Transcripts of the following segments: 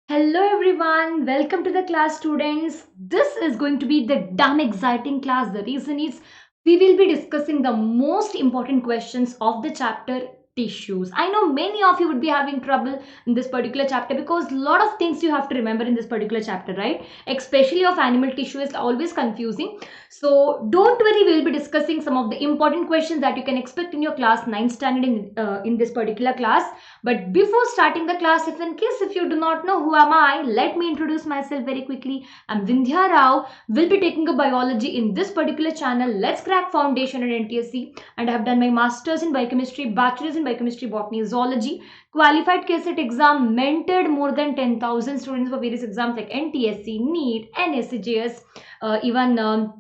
Hello everyone, welcome to the class students. This is going to be the damn exciting class. The reason is we will be discussing the most important questions of the chapter tissues. I know many of you would be having trouble in this particular chapter because a lot of things you have to remember in this particular chapter, right? Especially of animal tissue is always confusing. So don't worry, we'll be discussing some of the important questions that you can expect in your class 9 standard in this particular class. But before starting the class, if you do not know who am I, let me introduce myself very quickly. I'm Vindhya Rao. Will be taking a biology in this particular channel. Let's crack foundation at NTSC, and I have done my masters in biochemistry, bachelor's in biochemistry, botany, zoology, qualified KCET exam, mentored more than 10,000 students for various exams like NTSC, NEET, NSCJS, even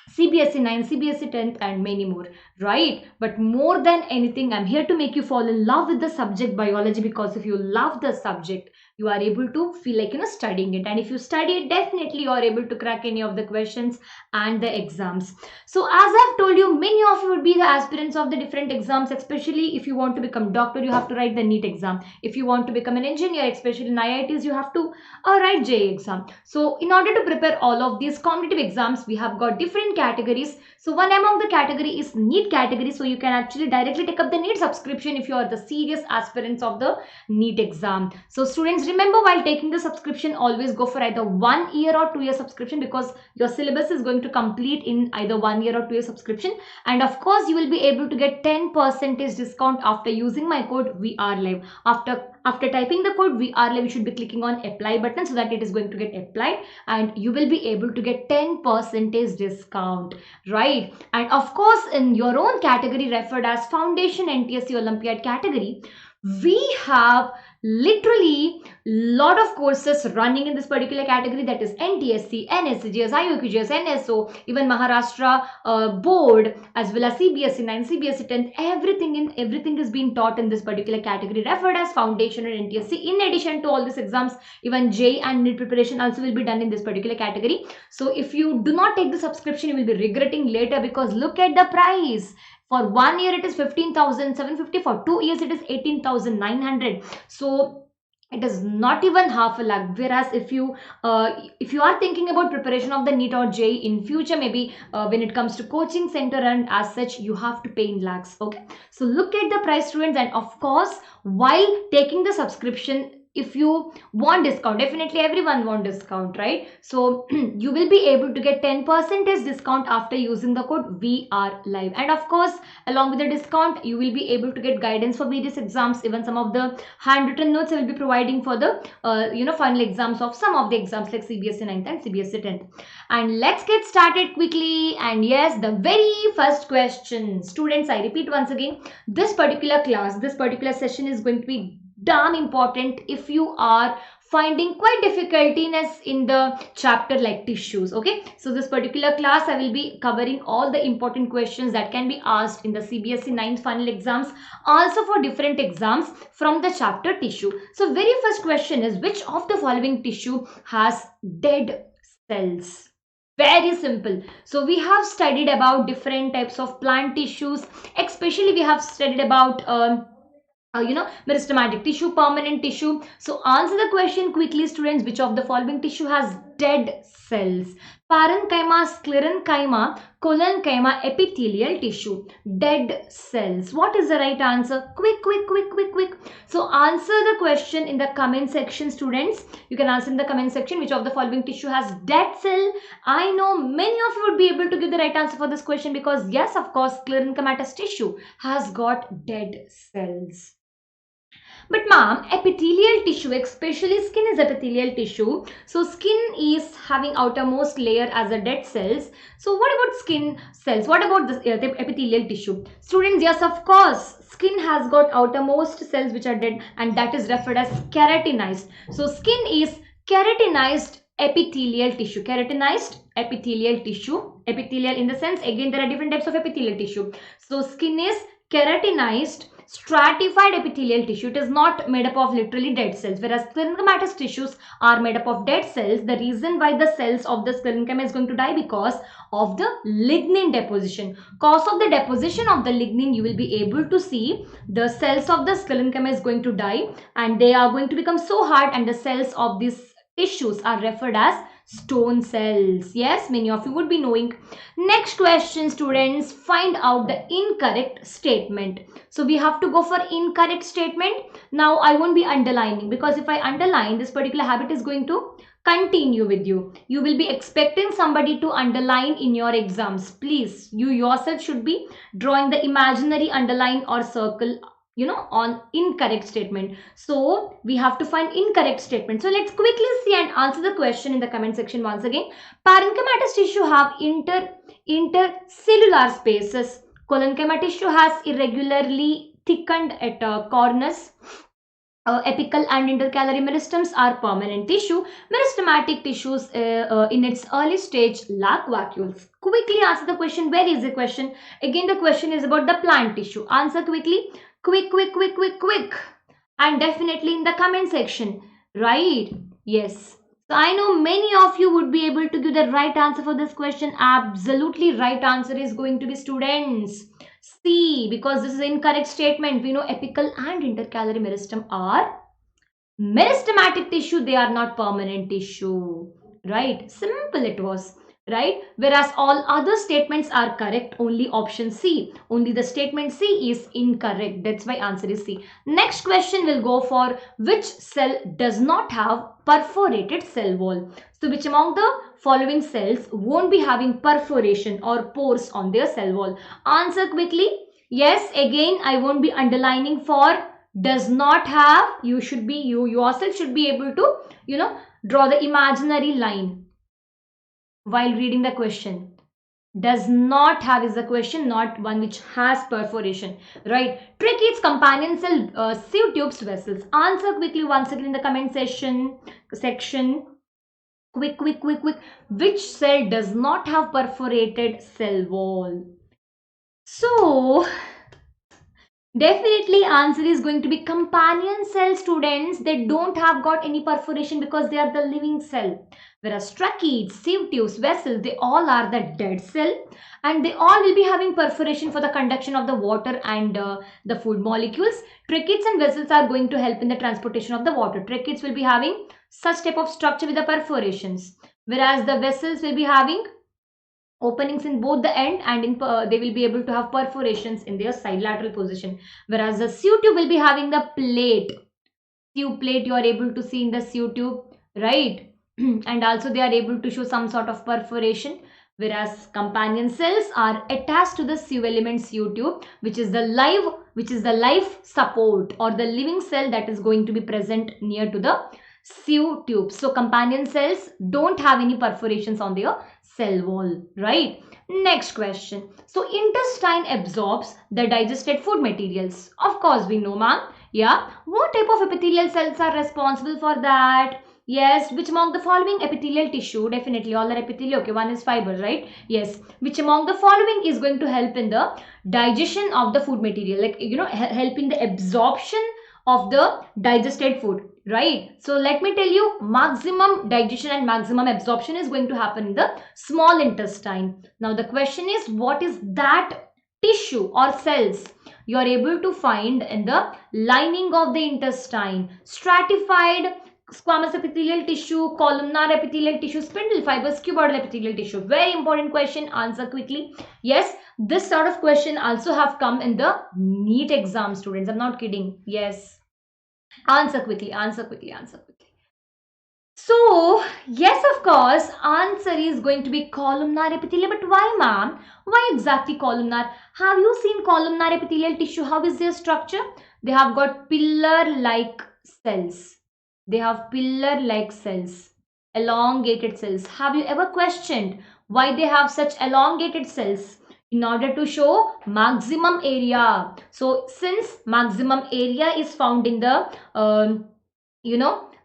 CBSE 9, CBSE 10th, and many more, right? But more than anything, I'm here to make you fall in love with the subject biology, because if you love the subject, you are able to feel like studying it, and if you study it, definitely you are able to crack any of the questions and the exams. So as I've told you, many of you would be the aspirants of the different exams. Especially if you want to become doctor, you have to write the NEET exam. If you want to become an engineer, especially in IITs, you have to write JEE exam. So in order to prepare all of these competitive exams, we have got different categories. So one among the category is NEET category. So you can actually directly take up the NEET subscription if you are the serious aspirants of the NEET exam. So students, remember, while taking the subscription, always go for either 1 year or 2 year subscription, because your syllabus is going to complete in either 1 year or 2 year subscription. And of course, you will be able to get 10% discount after using my code VRLive. After typing the code VRLive, you should be clicking on apply button so that it is going to get applied, and you will be able to get 10% discount, right? And of course, in your own category referred as Foundation NTSC Olympiad category, we have literally lot of courses running in this particular category, that is NTSC, NSCGS, IOQGS, NSO, even Maharashtra board, as well as CBSE 9, CBSE 10. Everything is being taught in this particular category referred as Foundation and NTSC. In addition to all these exams, even JEE and NEET preparation also will be done in this particular category. So if you do not take the subscription, you will be regretting later, because look at the price. For 1 year it is 15,750. For 2 years it is 18,900. So it is not even half a lakh. Whereas if you are thinking about preparation of the NEET or JEE in future, maybe when it comes to coaching center and as such, you have to pay in lakhs. Okay, so look at the price, students. And of course, while taking the subscription, if you want discount, definitely everyone want discount, right? So you will be able to get 10% discount after using the code VRLive. And of course, along with the discount, you will be able to get guidance for various exams. Even some of the handwritten notes I will be providing for the final exams of some of the exams like CBSE 9th and CBSE 10th. And let's get started quickly. And yes, the very first question, students, I repeat once again, this particular session is going to be damn important if you are finding quite difficultiness in the chapter like tissues. Okay, so this particular class I will be covering all the important questions that can be asked in the CBSE 9th final exams, also for different exams from the chapter tissue. So very first question is, which of the following tissue has dead cells? Very simple. So we have studied about different types of plant tissues, especially we have studied about meristematic tissue, permanent tissue. So answer the question quickly, students. Which of the following tissue has dead cells? Parenchyma, sclerenchyma, collenchyma, epithelial tissue. Dead cells. What is the right answer? Quick. So answer the question in the comment section, students. You can answer in the comment section which of the following tissue has dead cell. I know many of you would be able to give the right answer for this question, because yes, of course, sclerenchymatous tissue has got dead cells. But ma'am, epithelial tissue, especially skin is epithelial tissue. So skin is having outermost layer as a dead cells. So what about skin cells? What about this the epithelial tissue? Students, yes, of course, skin has got outermost cells which are dead, and that is referred as keratinized. So skin is keratinized epithelial tissue. Keratinized epithelial tissue. Epithelial in the sense, again, there are different types of epithelial tissue. So skin is keratinized. stratified epithelial tissue. It is not made up of literally dead cells, whereas sclerenchymatous tissues are made up of dead cells. The reason why the cells of the sclerenchyma is going to die because of the lignin deposition. Cause of the deposition of the lignin, you will be able to see the cells of the sclerenchyma is going to die, and they are going to become so hard, and the cells of these tissues are referred as stone cells. Yes, many of you would be knowing. Next question, students, find out the incorrect statement. So we have to go for incorrect statement. Now I won't be underlining, because if I underline, this particular habit is going to continue with you. You will be expecting somebody to underline in your exams. Please, you yourself should be drawing the imaginary underline or circle, on incorrect statement. So we have to find incorrect statement. So let's quickly see and answer the question in the comment section once again. Parenchymatous tissue have intercellular spaces. Collenchyma tissue has irregularly thickened at corners. Apical and intercalary meristems are permanent tissue. Meristematic tissues in its early stage lack vacuoles. Quickly answer the question. Where is the question? Again, the question is about the plant tissue. Answer quickly. Quick. And definitely in the comment section. Right? Yes. So I know many of you would be able to give the right answer for this question. Absolutely right answer is going to be students C, because this is incorrect statement. We know apical and intercalary meristem are meristematic tissue. They are not permanent tissue. Right? Simple it was. Right? Whereas all other statements are correct. Only option C. Only the statement C is incorrect. That's why answer is C. Next question will go for which cell does not have perforated cell wall. So which among the following cells won't be having perforation or pores on their cell wall? Answer quickly. Yes, again I won't be underlining for does not have. You yourself should be able to draw the imaginary line while reading the question. Does not have is the question, not one which has perforation, right? Tracheids, companion cell, sieve tubes, vessels. Answer quickly once again in the comment section. Quick. Which cell does not have perforated cell wall? So definitely answer is going to be companion cell, students. They don't have got any perforation because they are the living cell. Whereas tracheids, sieve tubes, vessels, they all are the dead cell, and they all will be having perforation for the conduction of the water and the food molecules. Tracheids and vessels are going to help in the transportation of the water. Tracheids will be having such type of structure with the perforations, whereas the vessels will be having openings in both the end, and they will be able to have perforations in their side lateral position, whereas the sieve tube will be having the sieve plate you are able to see in the sieve tube, right? And also they are able to show some sort of perforation, whereas companion cells are attached to the sieve element sieve tube, which is the life support or the living cell that is going to be present near to the sieve tube. So companion cells don't have any perforations on their cell wall, right? Next question. So intestine absorbs the digested food materials. Of course we know, ma'am. Yeah. What type of epithelial cells are responsible for that? Yes. Which among the following epithelial tissue? Definitely all are epithelial. Okay. One is fiber, right? Yes. Which among the following is going to help in the digestion of the food material? Like, help in the absorption of the digested food, right? So let me tell you, maximum digestion and maximum absorption is going to happen in the small intestine. Now the question is, what is that tissue or cells you are able to find in the lining of the intestine? Stratified squamous epithelial tissue, columnar epithelial tissue, spindle fibers, cuboidal epithelial tissue. Very important question. Answer quickly. Yes, this sort of question also have come in the NEET exam, students. I'm not kidding. Yes. Answer quickly. So, yes, of course, answer is going to be columnar epithelium. But why, ma'am? Why exactly columnar? Have you seen columnar epithelial tissue? How is their structure? They have got pillar-like cells. Elongated cells. Have you ever questioned why they have such elongated cells? In order to show maximum area. So since maximum area is found in the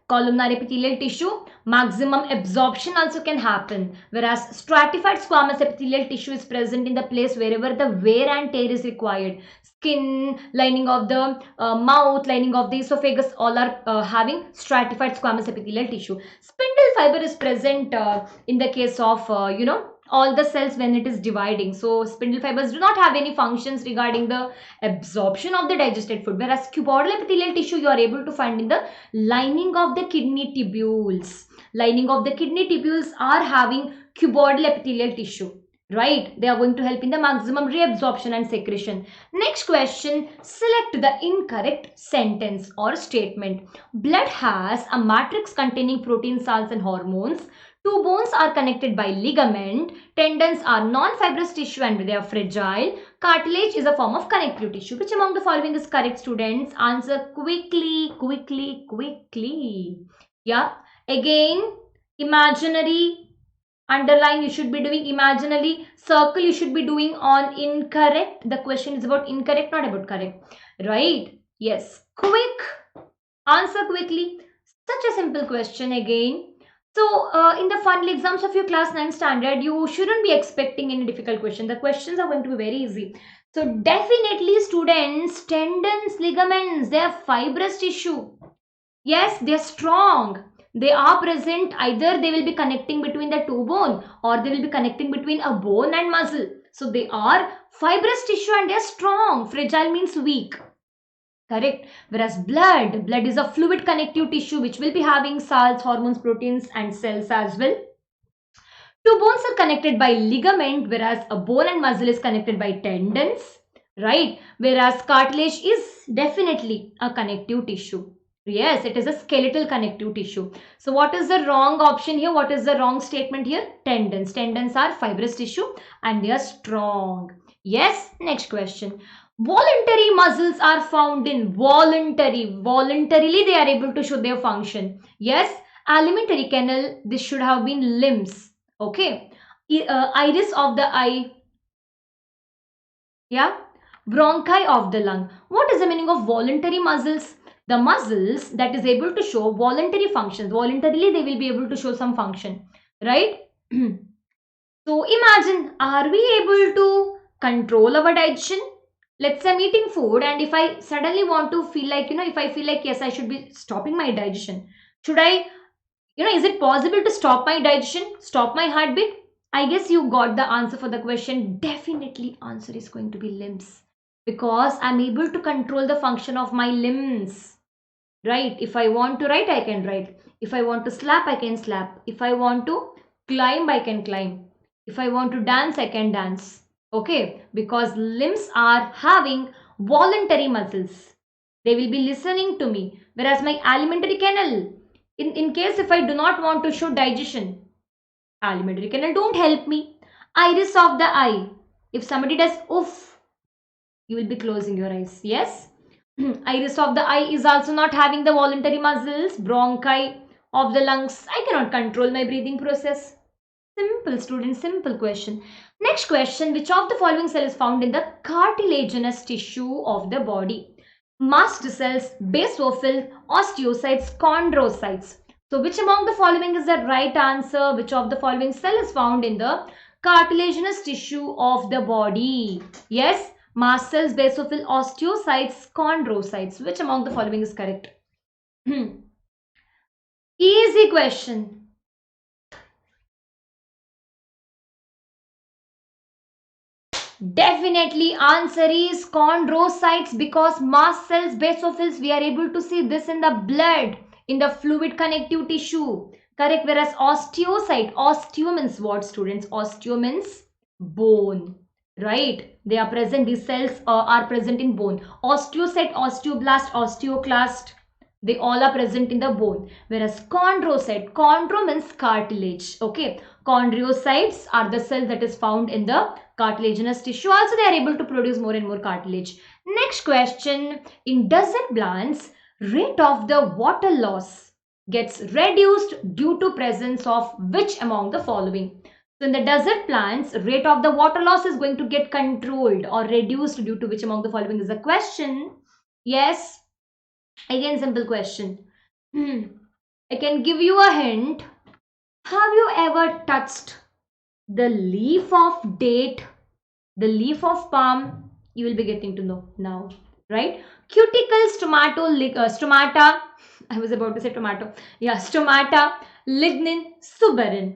columnar epithelial tissue, maximum absorption also can happen, whereas stratified squamous epithelial tissue is present in the place wherever the wear and tear is required. Skin, lining of the mouth, lining of the esophagus, all are having stratified squamous epithelial tissue. Spindle fiber is present in the case of all the cells when it is dividing. So spindle fibers do not have any functions regarding the absorption of the digested food, whereas cuboidal epithelial tissue you are able to find in the lining of the kidney tubules. Lining of the kidney tubules are having cuboidal epithelial tissue, right? They are going to help in the maximum reabsorption and secretion. Next question, select the incorrect sentence or statement. Blood has a matrix containing protein, salts and hormones. Two bones are connected by ligament. Tendons are non-fibrous tissue and they are fragile. Cartilage is a form of connective tissue. Which among the following is correct, students? Answer quickly, quickly, quickly. Yeah. Again, imaginary, underline you should be doing imaginary, circle you should be doing on incorrect. The question is about incorrect, not about correct. Right? Yes. Quick. Answer quickly. Such a simple question again. So, in the final exams of your class 9 standard, you shouldn't be expecting any difficult question. The questions are going to be very easy. So, definitely students, tendons, ligaments, they are fibrous tissue. Yes, they are strong. They are present, either they will be connecting between the two bone or they will be connecting between a bone and muscle. So, they are fibrous tissue and they are strong. Fragile means weak. Correct. Whereas blood is a fluid connective tissue which will be having salts, hormones, proteins and cells as well. Two bones are connected by ligament, whereas a bone and muscle is connected by tendons, right? Whereas cartilage is definitely a connective tissue. Yes, it is a skeletal connective tissue. So what is the wrong option here? What is the wrong statement here? Tendons. Tendons are fibrous tissue and they are strong. Yes, next question. Voluntary muscles are found in voluntarily they are able to show their function. Yes, alimentary canal, this should have been limbs. Okay, iris of the eye, yeah, bronchi of the lung. What is the meaning of voluntary muscles? The muscles that is able to show voluntary functions. Voluntarily they will be able to show some function, right? So imagine, are we able to control our digestion? Let's say I'm eating food and if I suddenly want to feel like, if I feel like, yes, I should be stopping my digestion. Should I, is it possible to stop my digestion, stop my heartbeat? I guess you got the answer for the question. Definitely answer is going to be limbs because I'm able to control the function of my limbs, right? If I want to write, I can write. If I want to slap, I can slap. If I want to climb, I can climb. If I want to dance, I can dance. Okay, because limbs are having voluntary muscles. They will be listening to me. Whereas my alimentary canal, in case if I do not want to show digestion, alimentary canal don't help me. Iris of the eye. If somebody does oof, you will be closing your eyes. Yes. Iris of the eye is also not having the voluntary muscles. Bronchi of the lungs. I cannot control my breathing process. Simple, student, simple question. Next question, which of the following cell is found in the cartilaginous tissue of the body? Mast cells, basophil, osteocytes, chondrocytes. So which among the following is the right answer? Which of the following cell is found in the cartilaginous tissue of the body? Yes, mast cells, basophil, osteocytes, chondrocytes. Which among the following is correct? Easy question. Definitely answer is chondrocytes because mast cells, basophils, we are able to see this in the blood, in the fluid connective tissue. Correct. Whereas osteocyte, osteo means what, students? Osteo means bone. Right. They are present, these cells are present in bone. Osteocyte, osteoblast, osteoclast, they all are present in the bone. Whereas chondrocyte, chondro means cartilage. Okay. Chondrocytes are the cells that is found in the cartilaginous tissue. Also, they are able to produce more and more cartilage. Next question. In desert plants, rate of the water loss gets reduced due to presence of which among the following? So, in the desert plants, rate of the water loss is going to get controlled or reduced due to which among the following is the question. Yes. Again, simple question. I can give you a hint. Have you ever touched the leaf of date, the leaf of palm? You will be getting to know now, right? Cuticle, stomata. I was about to say tomato. Yeah, stomata, lignin, suberin.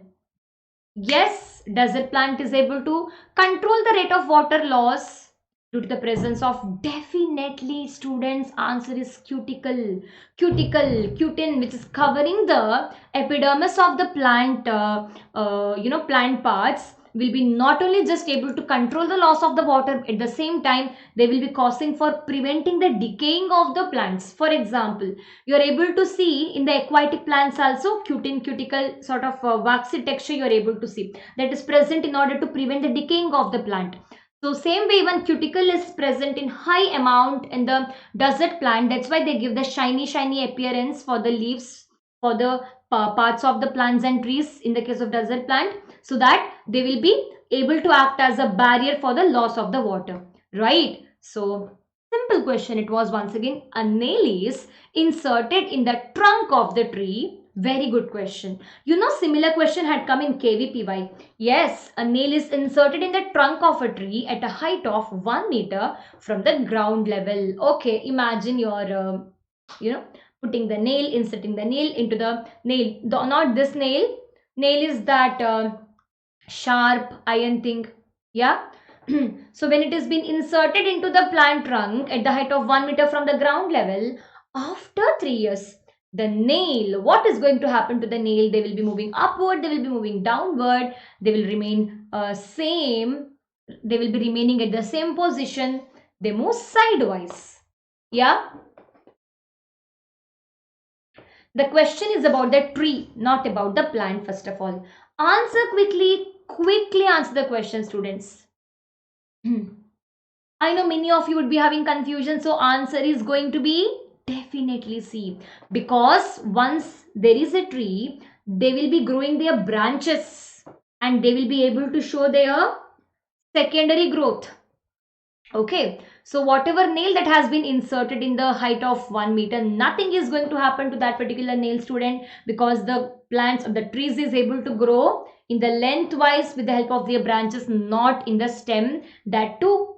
Yes, desert plant is able to control the rate of water loss due to the presence of, definitely students, answer is cuticle. Cutin, which is covering the epidermis of the plant, plant parts, will be not only just able to control the loss of the water, at the same time they will be causing for preventing the decaying of the plants. For example, you are able to see in the aquatic plants also cuticle sort of waxy texture you are able to see, that is present in order to prevent the decaying of the plant. So same way, when cuticle is present in high amount in the desert plant, that's why they give the shiny appearance for the leaves, for the parts of the plants and trees in the case of desert plant, so that they will be able to act as a barrier for the loss of the water, right? So simple question it was once again. A nail is inserted in the trunk of the tree. Very good question. You know, similar question had come in KVPY. Yes, a nail is inserted in the trunk of a tree at a height of 1 meter from the ground level. Okay, imagine you're, putting the nail, inserting the nail into the nail. Not this nail. Nail is that sharp iron thing. Yeah. So when it has been inserted into the plant trunk at the height of 1 meter from the ground level, after 3 years, the nail, what is going to happen to the nail? They will be moving upward, they will be moving downward, they will remain same, they will be remaining at the same position, they move sidewise. Yeah. The question is about the tree, not about the plant, first of all. Answer quickly answer the question, students. I know many of you would be having confusion, so answer is going to be definitely C. Because once there is a tree, they will be growing their branches and they will be able to show their secondary growth. Okay, so whatever nail that has been inserted in the height of 1 meter, nothing is going to happen to that particular nail, student, because the plants or the trees is able to grow in the lengthwise with the help of their branches, not in the stem, that too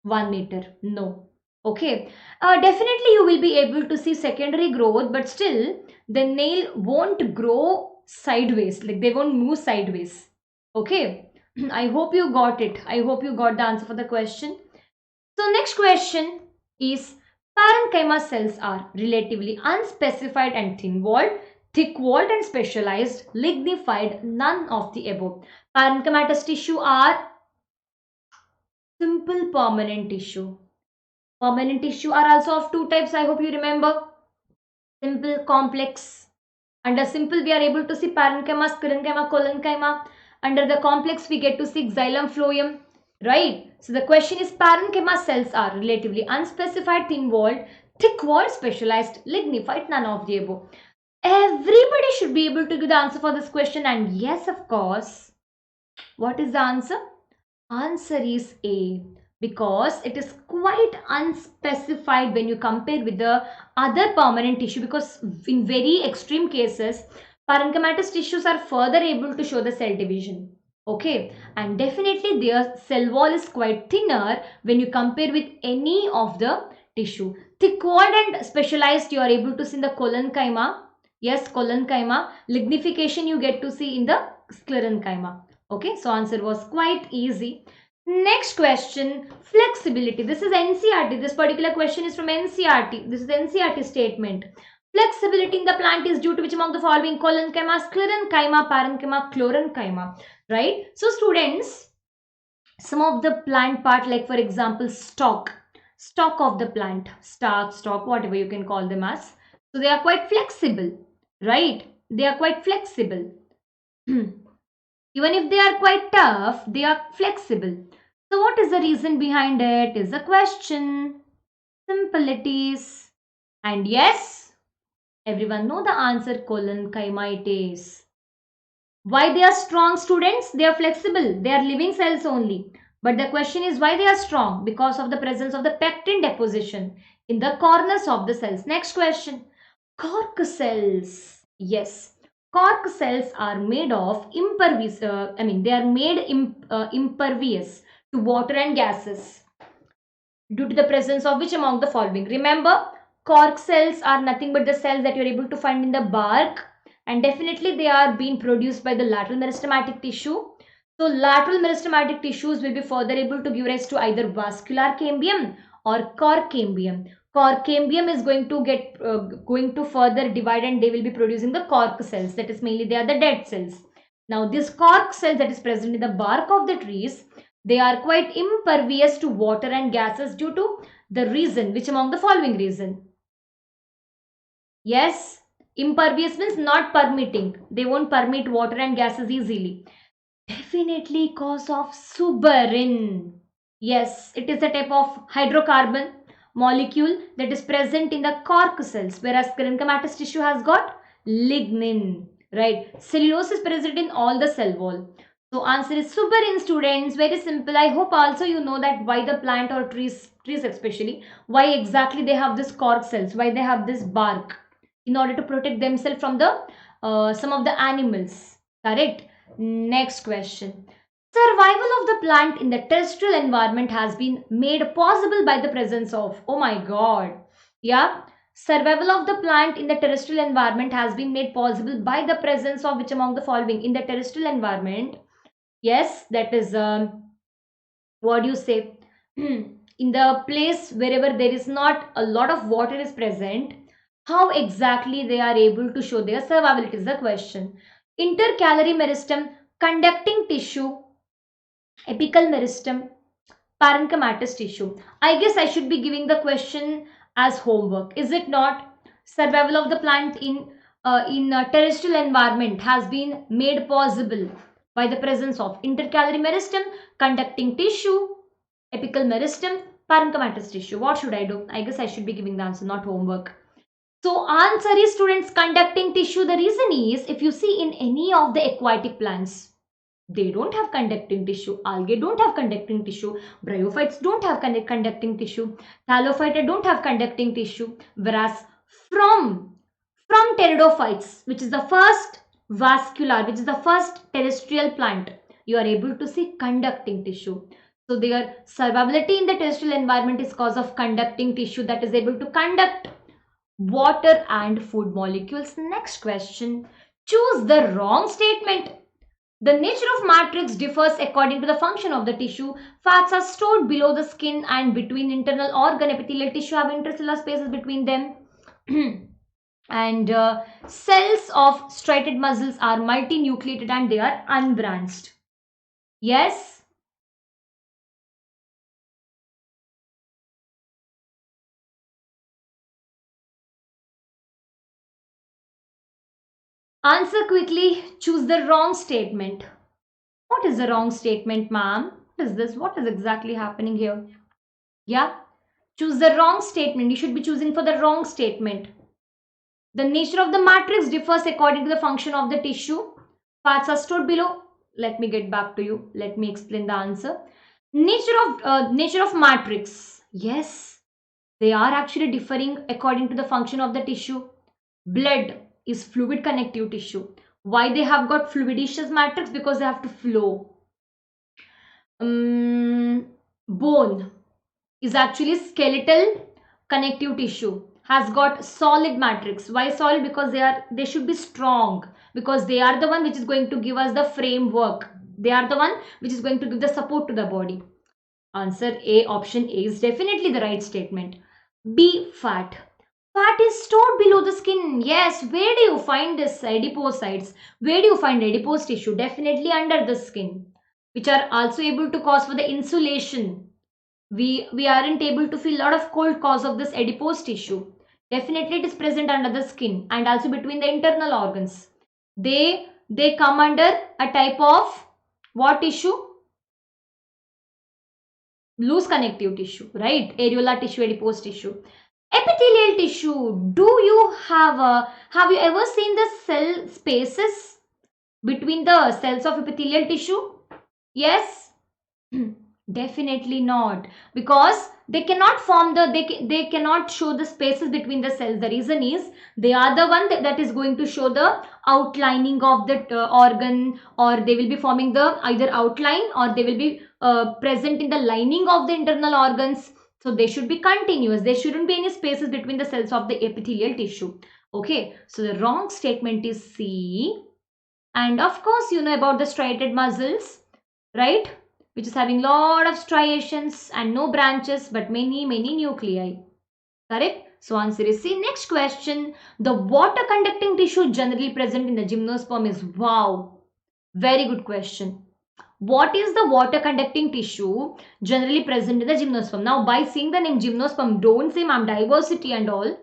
1 meter. No. Okay, definitely you will be able to see secondary growth, but still the nail won't grow sideways, like they won't move sideways. Okay, I hope you got it. I hope you got the answer for the question. So next question is, parenchyma cells are relatively unspecified and thin-walled, thick-walled and specialized, lignified, none of the above. Parenchymatous tissue are simple permanent tissue. Permanent tissue are also of two types, I hope you remember. Simple, complex. Under simple we are able to see parenchyma, sclerenchyma, collenchyma. Under the complex we get to see xylem, phloem. Right? So the question is, parenchyma cells are relatively unspecified, thin-walled, thick-walled, specialized, lignified, none of the above. Everybody should be able to give the answer for this question, and yes, of course. What is the answer? Answer is A, because it is quite unspecified when you compare with the other permanent tissue, because in very extreme cases, parenchymatous tissues are further able to show the cell division. Okay, and definitely their cell wall is quite thinner when you compare with any of the tissue. Thick-walled and specialized you are able to see in the collenchyma. Yes, collenchyma. Lignification you get to see in the sclerenchyma. Okay, so answer was quite easy. Next question, flexibility. This is NCERT. This particular question is from NCERT. This is NCERT statement. Flexibility in the plant is due to which among the following? Collenchyma, sclerenchyma, parenchyma, chlorenchyma. Right? So students, some of the plant part, like for example stalk of the plant, stalk, whatever you can call them as. So they are quite flexible, right? They are quite flexible. Even if they are quite tough, they are flexible. So what is the reason behind it is the question. Simple it is. And yes, everyone know the answer, collenchyma it is. Why they are strong, students? They are flexible. They are living cells only. But the question is why they are strong? Because of the presence of the pectin deposition in the corners of the cells. Next question. Cork cells. Yes. Cork cells are made of impervious, they are made impervious to water and gases due to the presence of which among the following? Remember, cork cells are nothing but the cells that you're able to find in the bark, and definitely they are being produced by the lateral meristematic tissue. So lateral meristematic tissues will be further able to give rise to either vascular cambium or cork cambium. Cork cambium is going to further divide, and they will be producing the cork cells. That is mainly they are the dead cells. Now this cork cells that is present in the bark of the trees, they are quite impervious to water and gases due to the reason. Which among the following reason? Yes, impervious means not permitting. They won't permit water and gases easily. Definitely cause of suberin. Yes, it is a type of hydrocarbon molecule that is present in the cork cells, whereas parenchymatous tissue has got lignin, right? Cellulose is present in all the cell wall. So answer is suberin, students. Very simple. I hope also you know that why the plant or trees especially, why exactly they have this cork cells, why they have this bark, in order to protect themselves from the some of the animals. Correct. Next question. Survival of the plant in the terrestrial environment has been made possible by the presence of, oh my god, yeah, survival of the plant in the terrestrial environment has been made possible by the presence of which among the following? In the terrestrial environment, yes, that is what do you say, in the place wherever there is not a lot of water is present, how exactly they are able to show their survival? It is the question. Intercalary meristem, conducting tissue, apical meristem, parenchymatous tissue. I guess I should be giving the question as homework, is it not? Survival of the plant in a terrestrial environment has been made possible by the presence of intercalary meristem, conducting tissue, apical meristem, parenchymatous tissue. What should I do? I guess I should be giving the answer, not homework. So answer is, students, conducting tissue. The reason is, if you see in any of the aquatic plants, they don't have conducting tissue. Algae don't have conducting tissue. Bryophytes don't have conducting tissue. Thallophyta don't have conducting tissue. Whereas from pteridophytes, which is the first vascular, which is the first terrestrial plant, you are able to see conducting tissue. So their survivability in the terrestrial environment is cause of conducting tissue that is able to conduct water and food molecules. Next question. Choose the wrong statement. The nature of matrix differs according to the function of the tissue. Fats are stored below the skin and between internal organ. Epithelial tissue have intercellular spaces between them. And cells of striated muscles are multinucleated and they are unbranched. Yes? Answer quickly. Choose the wrong statement. What is the wrong statement, ma'am? What is this? What is exactly happening here? Yeah? Choose the wrong statement. You should be choosing for the wrong statement. The nature of the matrix differs according to the function of the tissue. Fats are stored below. Let me get back to you. Let me explain the answer. Nature of matrix. Yes, they are actually differing according to the function of the tissue. Blood is fluid connective tissue. Why they have got fluidicious matrix? Because they have to flow. Bone is actually skeletal connective tissue, has got solid matrix. Why solid? Because they should be strong, because they are the one which is going to give us the framework. They are the one which is going to give the support to the body. Answer A, option A is definitely the right statement. B, fat. Fat is stored below the skin. Yes, where do you find this adipocytes? Where do you find adipose tissue? Definitely under the skin, which are also able to cause for the insulation. We aren't able to feel a lot of cold cause of this adipose tissue. Definitely it is present under the skin and also between the internal organs. They come under a type of what tissue? Loose connective tissue, right? Areolar tissue, adipose tissue. Epithelial tissue. Do you have you ever seen the cell spaces between the cells of epithelial tissue? Yes? Definitely not, because they cannot form they cannot show the spaces between the cells. The reason is they are the one that is going to show the outlining of the organ, or they will be forming the either outline, or they will be present in the lining of the internal organs. So they should be continuous. There shouldn't be any spaces between the cells of the epithelial tissue. Okay, so the wrong statement is C. And of course, you know about the striated muscles, right? Which is having lot of striations and no branches but many nuclei. Correct? So answer is C. Next question. The water conducting tissue generally present in the gymnosperm is, wow, very good question. What is the water conducting tissue generally present in the gymnosperm? Now, by seeing the name gymnosperm, don't say ma'am diversity and all.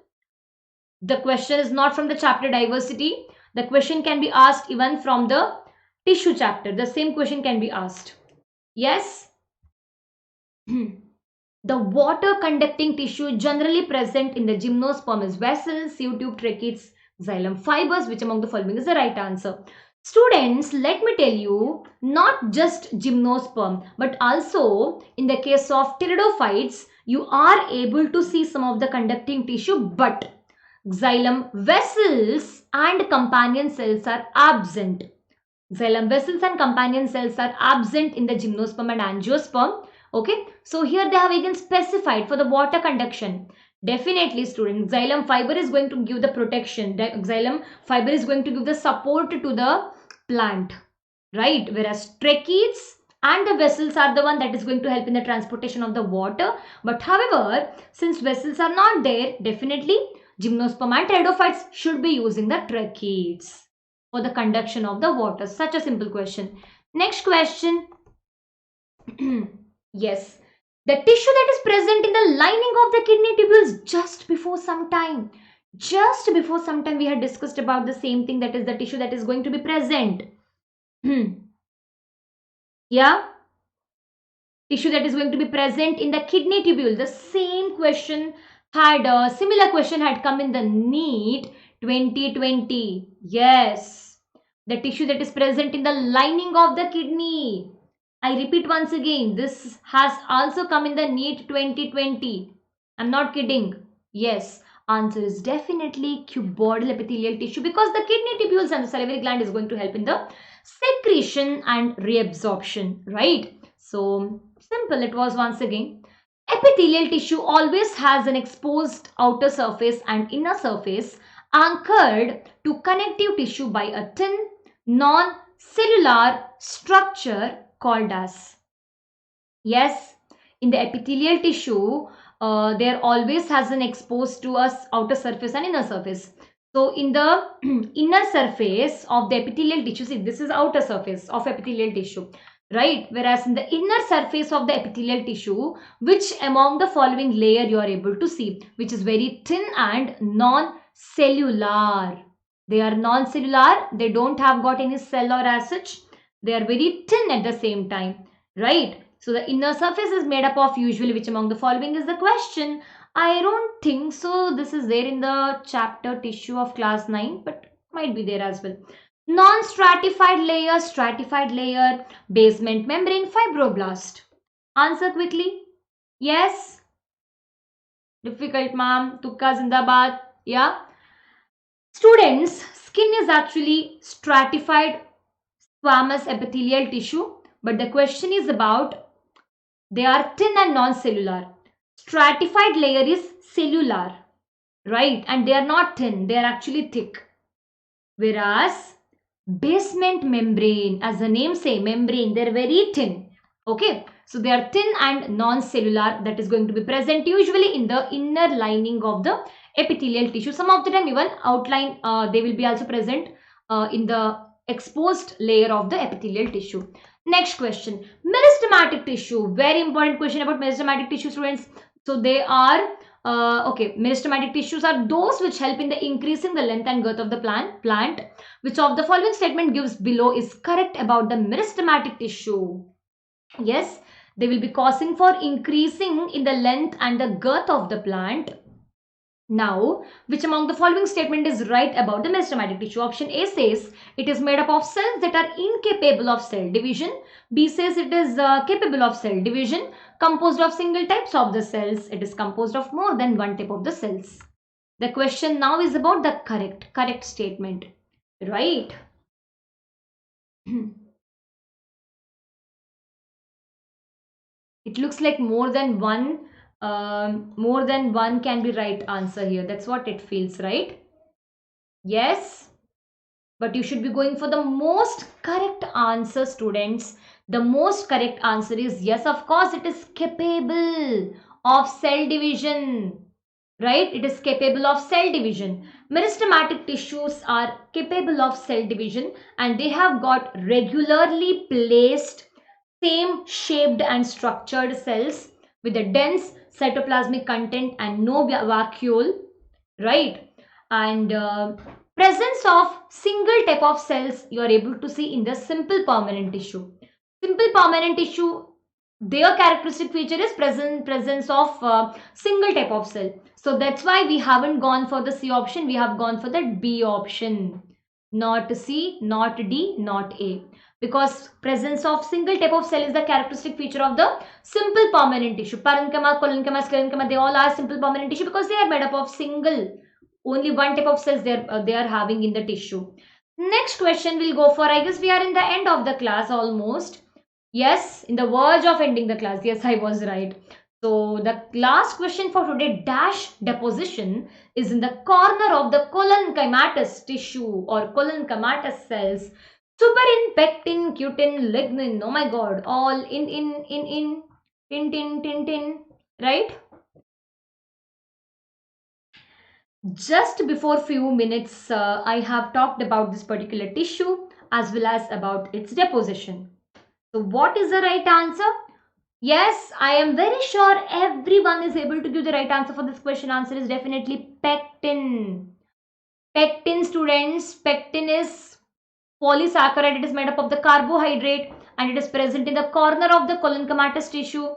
The question is not from the chapter diversity. The question can be asked even from the tissue chapter. The same question can be asked. Yes? The water conducting tissue generally present in the gymnosperm is vessels, sieve tube, tracheids, xylem fibers. Which among the following is the right answer? Students, let me tell you, not just gymnosperm, but also in the case of pteridophytes, you are able to see some of the conducting tissue, but xylem vessels and companion cells are absent. Xylem vessels and companion cells are absent in the gymnosperm and angiosperm. Okay, so here they have again specified for the water conduction. Definitely, students, xylem fiber is going to give the protection. The xylem fiber is going to give the support to the plant, right? Whereas tracheids and the vessels are the one that is going to help in the transportation of the water. But however, since vessels are not there, definitely gymnosperm and pteridophytes should be using the tracheids for the conduction of the water. Such a simple question. Next question. Yes, the tissue that is present in the lining of the kidney tubules just before some time. Just before some time we had discussed about the same thing, that is the tissue that is going to be present. Yeah, tissue that is going to be present in the kidney tubule. The same question had a similar question had come in the NEET 2020. Yes, the tissue that is present in the lining of the kidney. I repeat once again, this has also come in the NEET 2020. I'm not kidding. Yes, answer is definitely cuboidal epithelial tissue, because the kidney tubules and the salivary gland is going to help in the secretion and reabsorption, right? So simple it was once again. Epithelial tissue always has an exposed outer surface and inner surface anchored to connective tissue by a thin, non-cellular structure called as. Yes, in the epithelial tissue, there always has an exposed to us outer surface and inner surface. So in the inner surface of the epithelial tissue, see, this is outer surface of epithelial tissue, right? Whereas in the inner surface of the epithelial tissue, which among the following layer you are able to see, which is very thin and non-cellular. They are non-cellular, they don't have got any cell or as such. They are very thin at the same time, right? So the inner surface is made up of usually which among the following is the question. I don't think so this is there in the chapter tissue of class 9, but might be there as well. Non-stratified layer, stratified layer, basement membrane, fibroblast. Answer quickly. Yes? Difficult, ma'am. Tukka zindabad. Yeah? Students, skin is actually stratified squamous epithelial tissue, but the question is about they are thin and non-cellular. Stratified layer is cellular, right? And they are not thin, they are actually thick. Whereas basement membrane, as the name say, membrane, they are very thin. Okay, so they are thin and non-cellular, that is going to be present usually in the inner lining of the epithelial tissue. Some of the time even outline, they will be also present in the exposed layer of the epithelial tissue. Next question, meristematic tissue. Very important question about meristematic tissue, students. So they are okay, meristematic tissues are those which help in the increasing the length and girth of the plant. Which of the following statement gives below is correct about the meristematic tissue? Yes, they will be causing for increasing in the length and the girth of the plant. Now, which among the following statement is right about the meristematic tissue? Option A says it is made up of cells that are incapable of cell division. B says it is capable of cell division, composed of single types of the cells. It is composed of more than one type of the cells. The question now is about the correct statement, right? It looks like more than one can be right answer here. That's what it feels, right? Yes, but you should be going for the most correct answer, students. The most correct answer is yes, of course, it is capable of cell division, right? It is capable of cell division. Meristematic tissues are capable of cell division, and they have got regularly placed same shaped and structured cells with a dense cytoplasmic content and no vacuole, right? And presence of single type of cells you are able to see in the simple permanent tissue. Simple permanent tissue, their characteristic feature is presence of single type of cell. So that's why we haven't gone for the C option, we have gone for the B option. Not C, not D, not A. Because presence of single type of cell is the characteristic feature of the simple permanent tissue. Parenchyma, collenchyma, sclerenchyma, they all are simple permanent tissue because they are made up of single, only one type of cells they are having in the tissue. Next question we'll go for, I guess we are in the end of the class almost. Yes, in the verge of ending the class. Yes, I was right. So the last question for today, dash deposition, is in the corner of the collenchymatous tissue or collenchymatous cells. Superin, pectin, cutin, lignin. Oh my god, all tin, right? Just before few minutes, I have talked about this particular tissue as well as about its deposition. So what is the right answer? Yes, I am very sure everyone is able to give the right answer for this question. Answer is definitely pectin. Pectin, students, pectin is polysaccharide. It is made up of the carbohydrate and it is present in the corner of the collenchymatous tissue,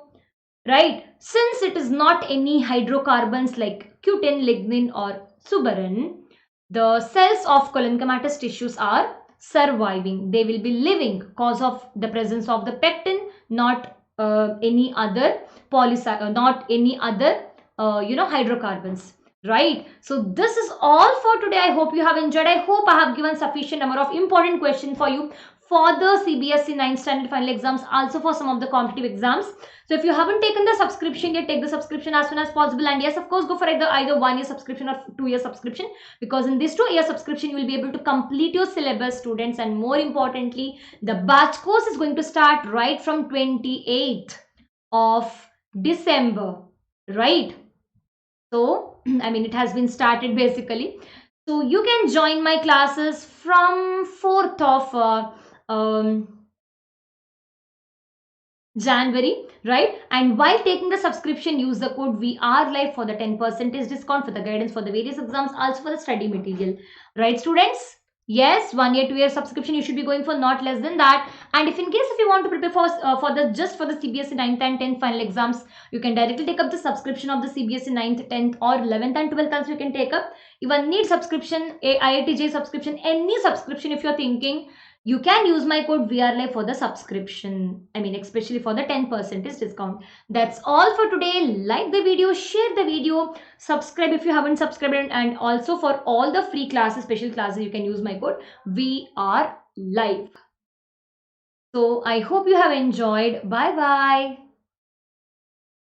right? Since it is not any hydrocarbons like cutin, lignin or suberin, the cells of collenchymatous tissues are surviving. They will be living cause of the presence of the pectin, not any other not any other hydrocarbons, right? So this is all for today. I hope you have enjoyed. I hope I have given sufficient number of important questions for you for the CBSE 9th standard final exams, also for some of the competitive exams. So if you haven't taken the subscription yet, take the subscription as soon as possible. And yes, of course, go for either 1 year subscription or 2 year subscription, because in this 2 year subscription, you will be able to complete your syllabus, students. And more importantly, the batch course is going to start right from 28th of December, right? So, I mean, it has been started basically. So you can join my classes from 4th of January, right? And while taking the subscription, use the code VRLive for the 10% discount for the guidance for the various exams, also for the study material, right, students? Yes, 1 year, 2 year subscription you should be going for, not less than that. And if in case if you want to prepare for the just for the CBSE 9th and 10th final exams, you can directly take up the subscription of the CBSE 9th, 10th or 11th and 12th also you can take up. Even need subscription, IITJ subscription, any subscription if you're thinking, you can use my code VRLive for the subscription. I mean, especially for the 10% discount. That's all for today. Like the video, share the video, subscribe if you haven't subscribed, and also for all the free classes, special classes, you can use my code VRLive. So I hope you have enjoyed. Bye bye.